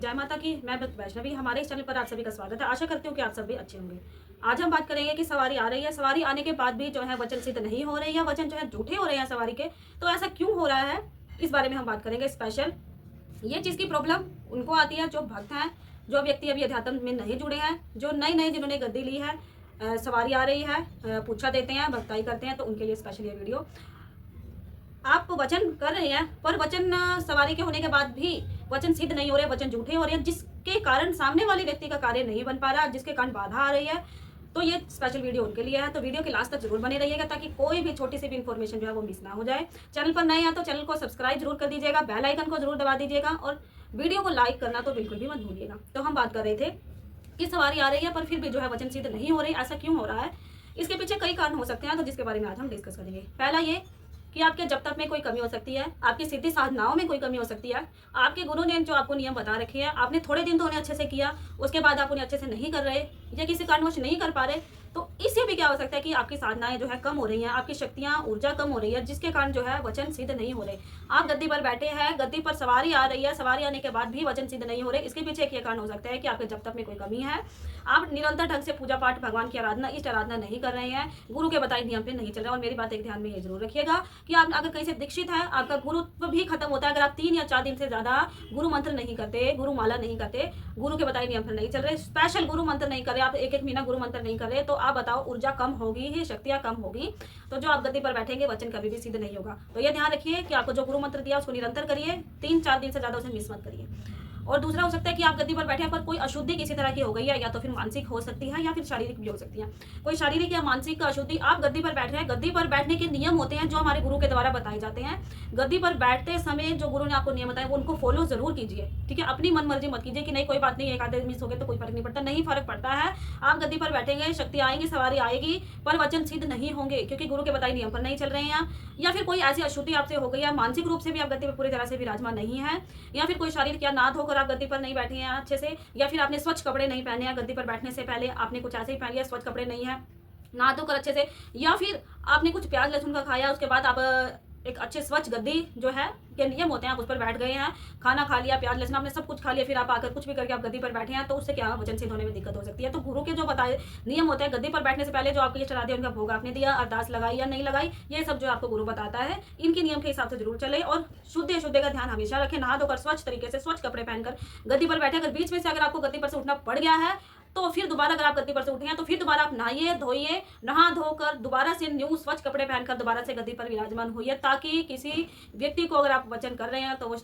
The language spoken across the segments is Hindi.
जय माता की। मैं वैष्णवी, हमारे इस चैनल पर आप सभी का स्वागत है। आशा करती हूँ कि आप सभी अच्छे होंगे। आज हम बात करेंगे कि सवारी आ रही है, सवारी आने के बाद भी जो है वचन सिद्ध नहीं हो रहे या वचन जो है झूठे हो रहे हैं सवारी के, तो ऐसा क्यों हो रहा है, इस बारे में हम बात करेंगे स्पेशल। ये चीज़ की प्रॉब्लम उनको आती है जो भक्त हैं, जो व्यक्ति अभी अध्यात्म में नहीं जुड़े हैं, जो नए नए जिन्होंने गद्दी ली है, सवारी आ रही है, पूछा देते हैं, भक्ताई करते हैं, तो उनके लिए स्पेशल ये वीडियो। आप वचन कर रहे हैं पर वचन सवारी के होने के बाद भी वचन सिद्ध नहीं हो रहे, वचन झूठे हो रहे हैं, जिसके कारण सामने वाले व्यक्ति का कार्य नहीं बन पा रहा, जिसके कारण बाधा आ रही है, तो ये स्पेशल वीडियो उनके लिए है। तो वीडियो के लास्ट तक जरूर बने रहिएगा ताकि कोई भी छोटी सी भी इंफॉर्मेशन जो है वो मिस ना हो जाए। चैनल पर नए हैं तो चैनल को सब्सक्राइब जरूर कर दीजिएगा, बेल आइकन को जरूर दबा दीजिएगा और वीडियो को लाइक करना तो बिल्कुल भी मत भूलिएगा। तो हम बात कर रहे थे कि सवारी आ रही है पर फिर भी जो है वचन सिद्ध नहीं हो रही, ऐसा क्यों हो रहा है? इसके पीछे कई कारण हो सकते हैं, तो जिसके बारे में आज हम डिस्कस करेंगे। पहला ये कि आपके जब तक में कोई कमी हो सकती है, आपकी सिद्धि साधनाओं में कोई कमी हो सकती है। आपके गुरु ने जो आपको नियम बता रखे हैं, आपने थोड़े दिन तो उन्हें अच्छे से किया, उसके बाद आप उन्हें अच्छे से नहीं कर रहे या किसी कारणवश नहीं कर पा रहे, तो इससे भी क्या हो सकता है कि आपकी साधनाएं जो है कम हो रही हैं, आपकी शक्तियां, ऊर्जा कम हो रही है, जिसके कारण जो है वचन सिद्ध नहीं हो रहे। आप गद्दी पर बैठे हैं, गद्दी पर सवारी आ रही है, सवारी आने के बाद भी वचन सिद्ध नहीं हो रहे। इसके पीछे एक ये कारण हो सकता है कि आपके जब तक में कोई कमी है, आप निरंतर ढंग से पूजा पाठ, भगवान की आराधना, इष्ट आराधना नहीं कर रहे हैं, गुरु के बताए नियम पे नहीं चल रहे। और मेरी बात एक ध्यान में ये जरूर रखिएगा कि आप अगर कहीं से दीक्षित है, आपका गुरुत्व भी खत्म होता है अगर आप 3 या 4 दिन से ज्यादा गुरु मंत्र नहीं करते, गुरु माला नहीं करते, गुरु के बताए नियम पर नहीं चल रहे, स्पेशल गुरु मंत्र नहीं कर रहे, आप एक महीना गुरु मंत्र नहीं कर रहे, तो आप बताओ ऊर्जा कम होगी ही, शक्तियां कम होगी, तो जो आप गद्दी पर बैठेंगे वचन कभी भी सिद्ध नहीं होगा। तो ये ध्यान रखिए कि आपको जो गुरु मंत्र दिया उसको निरंतर करिए, 3-4 दिन से ज्यादा उसे मिस मत करिए। और दूसरा हो सकता है कि आप गद्दी पर बैठे हैं पर कोई अशुद्धि किसी तरह की हो गई है, या तो फिर मानसिक हो सकती है या फिर शारीरिक भी हो सकती है। कोई शारीरिक या मानसिक अशुद्धि, आप गद्दी पर बैठ रहे हैं, गद्दी पर बैठने के नियम होते हैं जो हमारे गुरु के द्वारा बताए जाते हैं। गद्दी पर बैठते समय जो गुरु ने आपको नियम बताए वो उनको फॉलो जरूर कीजिए, ठीक है। अपनी मन मर्जी मत कीजिए कि नहीं कोई बात नहीं, एक आधे मिस हो गए तो कोई फर्क नहीं पड़ता, नहीं फर्क पड़ता है। आप गद्दी पर बैठेंगे, शक्ति आएंगी, सवारी आएगी, पर वचन सिद्ध नहीं होंगे क्योंकि गुरु के बताए नियम पर नहीं चल रहे हैं, या फिर कोई ऐसी अशुद्धि आपसे हो गई है, मानसिक रूप से भी आप गद्दी पर पूरी तरह से विराजमान नहीं है, या फिर कोई शारीरिक या ना धोकर आप गद्दी पर नहीं बैठे हैं अच्छे से, या फिर आपने स्वच्छ कपड़े नहीं पहने हैं, गद्दी पर बैठने से पहले आपने कुछ ऐसे ही पहन लिया, स्वच्छ कपड़े नहीं है, ना धोकर अच्छे से, या फिर आपने कुछ प्याज लहसुन का खाया, उसके बाद आप एक अच्छे स्वच्छ गद्दी जो है के नियम होते हैं, आप उस पर बैठ गए हैं, खाना खा लिया, प्याज लहसुन आपने सब कुछ खा लिया, फिर आप आकर कुछ भी करके आप गद्दी पर बैठे हैं, तो उससे क्या वचन सिद्ध होने में दिक्कत हो सकती है। तो गुरु के जो बताए नियम होते हैं, गद्दी पर बैठने से पहले जो आपके इष्ट आराध्य उनका भोग आपने दिया, अरदास लगाई या नहीं लगाई, ये सब जो आपको गुरु बताता है, इनके नियम के हिसाब से जरूर चले और शुद्ध अशुद्ध का ध्यान हमेशा रखें। नहा धोकर स्वच्छ तरीके से स्वच्छ कपड़े पहनकर गद्दी पर बैठे। अगर बीच में से अगर आपको गद्दी पर से उठना पड़ गया है तो फिर दोबारा अगर आप गद्दी पर से उठे हैं तो फिर दोबारा आप नहाइए, धोइए, नहा धोकर दोबारा से न्यू स्वच्छ कपड़े पहनकर दोबारा से गद्दी पर विराजमान होइए, ताकि किसी व्यक्ति को अगर आप वचन कर रहे हैं तो वो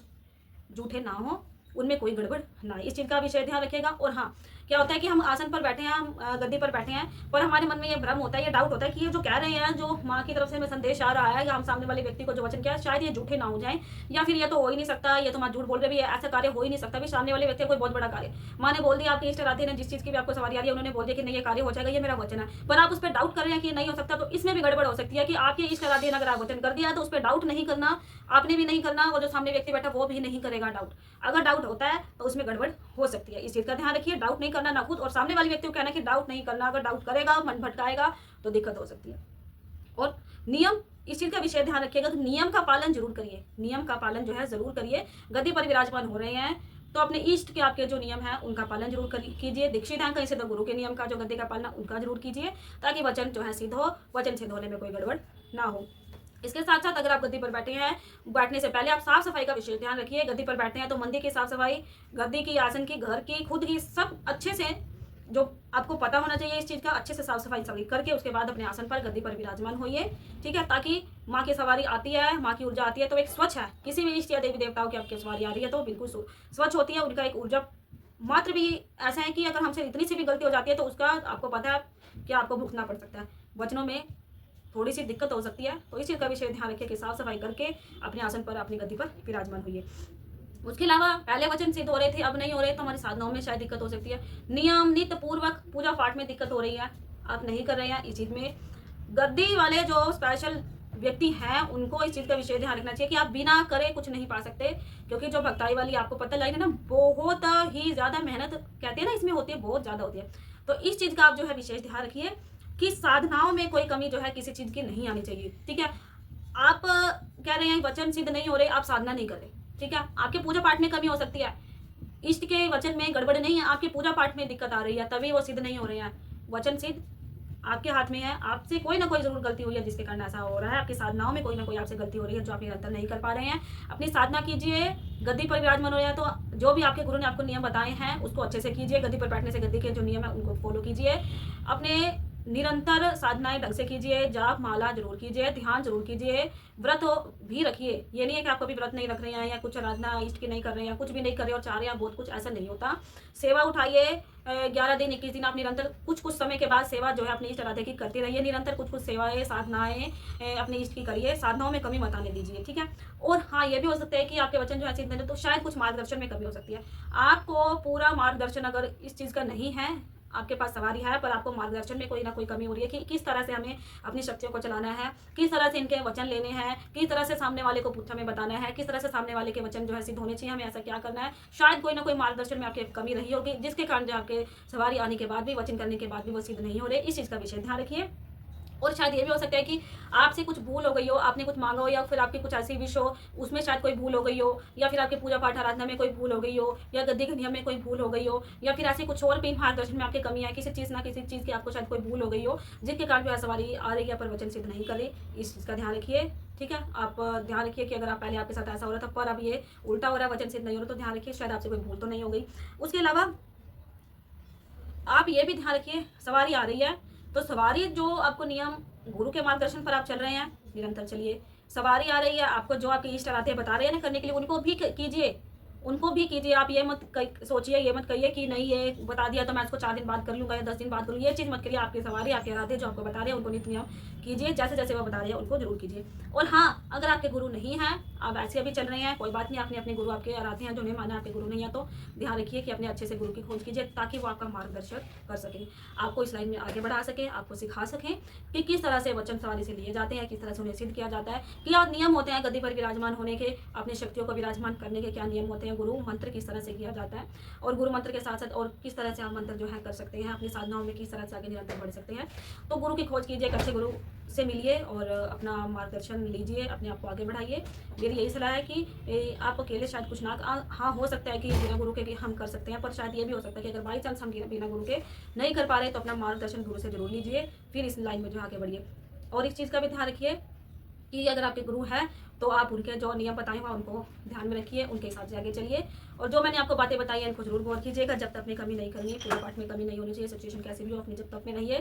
झूठे ना हो, उनमें कोई गड़बड़ ना। इस चीज़ का विषय ध्यान रखिएगा। और हाँ, क्या होता है कि हम आसन पर बैठे हैं, हम गद्दी पर बैठे हैं, पर हमारे मन में ये भ्रम होता है, ये डाउट होता है कि ये जो कह रहे हैं, जो माँ की तरफ से हमें संदेश आ रहा है या हम सामने वाले व्यक्ति को जो वचन किया है, शायद ये झूठे ना हो जाएं, या फिर ये तो हो ही नहीं सकता, ये तो माँ झूठ बोल रहे भी, ऐसा कार्य हो ही नहीं सकता भी, सामने वाले व्यक्ति कोई बहुत बड़ा कार्य, माँ ने बोल दिया, आपके इष्ट आराध्य ने जिस चीज़ की भी आपको सवारी आ रही है उन्होंने बोल दिया कि नहीं ये कार्य हो जाएगा, ये मेरा वचन है, पर आप उस पर डाउट कर रहे हैं कि नहीं हो सकता, तो इसमें भी गड़बड़ हो सकती है कि आपके इष्ट आराध्य ने अगर आप वचन कर दिया तो उस पर डाउट नहीं करना, आपने भी नहीं करना और जो सामने व्यक्ति बैठा वो भी नहीं करेगा डाउट। अगर डाउट होता है तो उसमें गड़बड़ हो सकती है, इस चीज़ का ध्यान रखिए। डाउट नहीं करना ना खुद और सामने वाले व्यक्ति को कहना कि डाउट नहीं करना, अगर डाउट करेगा, मन भटकाएगा तो दिक्कत हो सकती है। और नियम, इस चीज का विषय ध्यान रखिएगा, तो नियम का पालन जरूर करिए, नियम का पालन जो है जरूर करिए। गद्दी पर विराजमान हो रहे हैं तो अपने इष्ट के आपके जो नियम है उनका पालन जरूर कीजिए। दीक्षित हैं कहीं से तो गुरु के नियम का जो गद्दी का पालन उनका जरूर कीजिए, ताकि वचन जो है सिद्ध हो, वचन सिद्ध होने में कोई गड़बड़ ना हो। इसके साथ साथ अगर आप गद्दी पर बैठे हैं, बैठने से पहले आप साफ सफाई का विशेष ध्यान रखिए। गद्दी पर बैठे हैं तो मंदिर की साफ सफाई, गद्दी की, आसन की, घर की, खुद की, सब अच्छे से जो आपको पता होना चाहिए इस चीज़ का, अच्छे से साफ सफाई सभी करके उसके बाद अपने आसन पर गद्दी पर विराजमान होइए, ठीक है। ताकि माँ की सवारी आती है, माँ की ऊर्जा आती है तो एक स्वच्छ है, किसी भी इष्ट या देवी देवताओं की आपकी सवारी आ रही है तो बिल्कुल स्वच्छ होती है, उनका एक ऊर्जा मात्र भी ऐसा है कि अगर हमसे इतनी सी भी गलती हो जाती है तो उसका आपको पता है कि आपको भुगतना पड़ सकता है, वचनों में थोड़ी सी दिक्कत हो सकती है। तो इस चीज़ का विषय ध्यान रखिए कि साफ सफाई करके अपने आसन पर, अपनी गद्दी पर विराजमान होइए। उसके अलावा पहले वचन सिद्ध हो रहे थे, अब नहीं हो रहे, तो हमारी साधनाओं में शायद दिक्कत हो सकती है। नियम नित्य पूर्वक पूजा पाठ में दिक्कत हो रही है, आप नहीं कर रहे हैं, इस चीज़ में गद्दी वाले जो स्पेशल व्यक्ति हैं उनको इस चीज़ का विषय ध्यान रखना चाहिए कि आप बिना करे कुछ नहीं पा सकते, क्योंकि जो भक्ताई वाली आपको पता लाइन है ना, बहुत ही ज़्यादा मेहनत कहते हैं ना इसमें होती है, बहुत ज़्यादा होती है। तो इस चीज़ का आप जो है विशेष ध्यान रखिए कि साधनाओं में कोई कमी जो है किसी चीज़ की नहीं आनी चाहिए, ठीक है। आप कह रहे हैं वचन सिद्ध नहीं हो रहे, आप साधना नहीं कर रहे, ठीक है, आपके पूजा पाठ में कमी हो सकती है, इष्ट के वचन में गड़बड़ नहीं है, आपके पूजा पाठ में दिक्कत आ रही है, तभी वो सिद्ध नहीं हो रहे हैं। वचन सिद्ध आपके हाथ में है, आपसे कोई ना कोई जरूर गलती हुई है जिसके कारण ऐसा हो रहा है। आपकी साधनाओं में कोई ना कोई आपसे गलती हो रही है जो आप निरंतर नहीं कर पा रहे हैं। अपनी साधना कीजिए, गद्दी पर विराजमान हो रहे हैं तो जो भी आपके गुरु ने आपको नियम बताए हैं उसको अच्छे से कीजिए। गद्दी पर बैठने से गद्दी के जो नियम है उनको फॉलो कीजिए। अपने निरंतर साधनाएं ढंग से कीजिए, जाप माला जरूर कीजिए, ध्यान जरूर कीजिए, व्रत भी रखिए। ये नहीं है कि आप कभी व्रत नहीं रख रहे हैं या कुछ आराधना इष्ट की नहीं कर रहे हैं, कुछ भी नहीं कर रहे और चाह रहे हैं बहुत कुछ, ऐसा नहीं होता। सेवा उठाइए, 11 दिन 21 दिन आप निरंतर कुछ कुछ समय के बाद सेवा जो है अपनी इष्ट आराध्य की करते रहिए। निरंतर कुछ कुछ सेवाएं साधनाएं अपनी इष्ट की करिए, साधनाओं में कमी मत आने दीजिए, ठीक है। और हाँ, ये भी हो सकता है कि आपके वचन जो है सिद्ध नहीं, तो शायद कुछ मार्गदर्शन में कमी हो सकती है। आपको पूरा मार्गदर्शन अगर इस चीज़ का नहीं है, आपके पास सवारी है पर आपको मार्गदर्शन में कोई ना कोई कमी हो रही है कि किस तरह से हमें अपनी शक्तियों को चलाना है, किस तरह से इनके वचन लेने हैं, किस तरह से सामने वाले को हमें बताना है, किस तरह से सामने वाले के वचन जो है सिद्ध होने चाहिए, हमें ऐसा क्या करना है। शायद कोई ना कोई मार्गदर्शन में आपकी कमी रही होगी जिसके कारण जो आपके सवारी आने के बाद भी, वचन करने के बाद भी वो सिद्ध नहीं हो रहे। इस चीज़ का विषय ध्यान रखिए। और शायद ये भी हो सकता है कि आपसे कुछ भूल हो गई हो, आपने कुछ मांगा हो या फिर आपकी कुछ ऐसी विश हो उसमें शायद कोई भूल हो गई हो, या फिर आपके पूजा पाठ आराधना में कोई भूल हो गई हो, या गद्दी के नियम में कोई भूल हो गई हो, या फिर ऐसे कुछ और भी मार्गदर्शन में आपकी कमी है, किसी चीज़ ना किसी चीज़ की आपको शायद कोई भूल हो गई हो जिसके कारण जो सवारी आ रही है पर वचन सिद्ध नहीं कर रही। इस चीज़ का ध्यान रखिए, ठीक है। आप ध्यान रखिए कि अगर आप पहले आपके साथ ऐसा हो रहा था पर अब ये उल्टा हो रहा है, वचन सिद्ध नहीं हो रहा, तो ध्यान रखिए शायद आपसे कोई भूल तो नहीं हो गई। उसके अलावा आप ये भी ध्यान रखिए, सवारी आ रही है तो सवारी जो आपको नियम गुरु के मार्गदर्शन पर आप चल रहे हैं, निरंतर चलिए। सवारी आ रही है, आपको जो आपके इष्ट आराध्य बता रहे हैं ना करने के लिए, उनको भी कीजिए, उनको भी कीजिए। आप ये मत सोचिए, ये मत कहिए कि नहीं ये बता दिया तो मैं इसको 4 दिन बाद कर लूँगा या 10 दिन बाद करूँगा, ये चीज़ मत करिए। आपके सवारी आपके आराध्य जो आपको बता रहे हैं उनको नित्य नियम कीजिए, जैसे जैसे वो बता रहे हैं उनको जरूर कीजिए। और हाँ, अगर आपके गुरु नहीं हैं, आप ऐसे अभी चल रहे हैं, कोई बात नहीं, आपने अपने गुरु आपके आराध्य हैं जो नहीं माना आपके गुरु नहीं है, तो ध्यान रखिए कि अपने अच्छे से गुरु की खोज कीजिए ताकि वो आपका मार्गदर्शन कर सकें, आपको इस लाइन में आगे बढ़ा सकें, आपको सिखा सकें कि किस तरह से वचन सवारी से लिए जाते हैं, किस तरह से उन्हें सिद्ध किया जाता है, क्या नियम होते हैं गद्दी पर विराजमान होने के, अपनी शक्तियों को विराजमान करने के क्या नियम होते हैं, गुरु मंत्र किस तरह से किया जाता है, और गुरु मंत्र के साथ साथ और किस तरह से आप मंत्र जो है कर सकते हैं, अपनी साधनाओं में किस तरह से आगे निरंतर बढ़ सकते हैं। तो गुरु की खोज कीजिए, एक अच्छे गुरु से मिलिए और अपना मार्गदर्शन लीजिए, अपने आप को आगे बढ़ाइए। मेरी यही सलाह है कि आप अकेले शायद कुछ ना, हाँ हो सकता है कि बिना गुरु के भी हम कर सकते हैं, पर शायद ये भी हो सकता है कि अगर बाई चांस हम बिना गुरु के नहीं कर पा रहे तो अपना मार्गदर्शन गुरु से जरूर लीजिए, फिर इस लाइन में जो आगे बढ़िए। और इस चीज़ का भी ध्यान रखिए कि अगर आपके गुरु हैं तो आप उनके जो नियम बताए हुए उनको ध्यान में रखिए, उनके हिसाब से आगे चलिए। और जो मैंने आपको बातें बताई हैं इनको जरूर गौर कीजिएगा। जब तक अपनी कमी नहीं करनी है, पूजा पाठ में कमी नहीं होनी चाहिए, सिचुएशन कैसी भी हो अपनी जब तक में रहिए।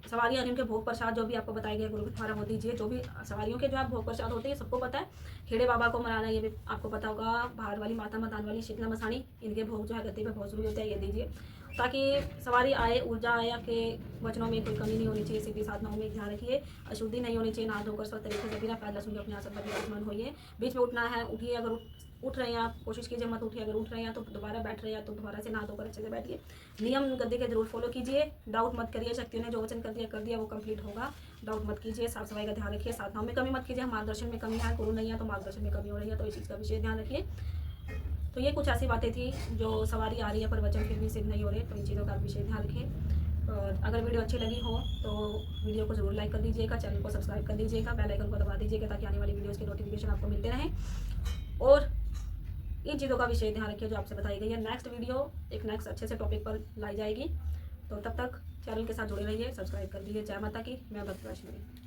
सवारियाँ उनके भोग प्रसाद जो भी आपको बताए गए गुरु के द्वारा वो दीजिए। जो भी सवारियों के जो आप भोग प्रसाद होते हैं सबको पता है, खेड़े बाबा को मनाना ये भी आपको पता होगा, बाहर वाली माता मदान वाली शीतला मसानी, इनके भोग जो है गद्दे पर बहुत जरूरी होते हैं, ये दीजिए ताकि सवारी आए, ऊर्जा आए, आपके वचनों में कोई कमी नहीं होनी चाहिए, सीधी साधनाओं में ध्यान रखिए, अशुद्धि नहीं होनी चाहिए, नहा धोकर सब तरीके से बिना पैदल सुन अपने आसन पर विराजमान होइए। बीच में उठना है उठिए, अगर उठ रहे हैं आप कोशिश कीजिए मत उठिए, अगर उठ रहे हैं तो दोबारा बैठ रहे हैं तो दोबारा से नहा धोकर अच्छे से बैठिए। नियम गद्दे के जरूर फॉलो कीजिए, डाउट मत करिए, शक्तियों ने जो वचन कर दिया वो कंप्लीट होगा, डाउट मत कीजिए। साफ सफाई का ध्यान रखिए, साधनाओं में कमी मत कीजिए, मार्गदर्शन में कमी है, गुरु नहीं है तो मार्गदर्शन में कमी हो रही है, तो इस चीज़ का विशेष ध्यान रखिए। तो ये कुछ ऐसी बातें थी जो सवारी आ रही है पर वचन फिर भी सिद्ध नहीं हो रहे, तो इन चीज़ों का विशेष ध्यान रखें। और अगर वीडियो अच्छी लगी हो तो वीडियो को ज़रूर लाइक कर दीजिएगा, चैनल को सब्सक्राइब कर दीजिएगा, बेल आइकन को दबा दीजिएगा ताकि आने वाली वीडियोज़ के नोटिफिकेशन आपको मिलते रहें। और इन चीज़ों का विशेष ध्यान रखिए जो आपसे बताई गई है। नेक्स्ट वीडियो एक नेक्स्ट अच्छे से टॉपिक पर लाई जाएगी, तो तब तक चैनल के साथ जुड़े रहिए, सब्सक्राइब कर दीजिए। जय माता की, मैं भक्त वैष्णवी।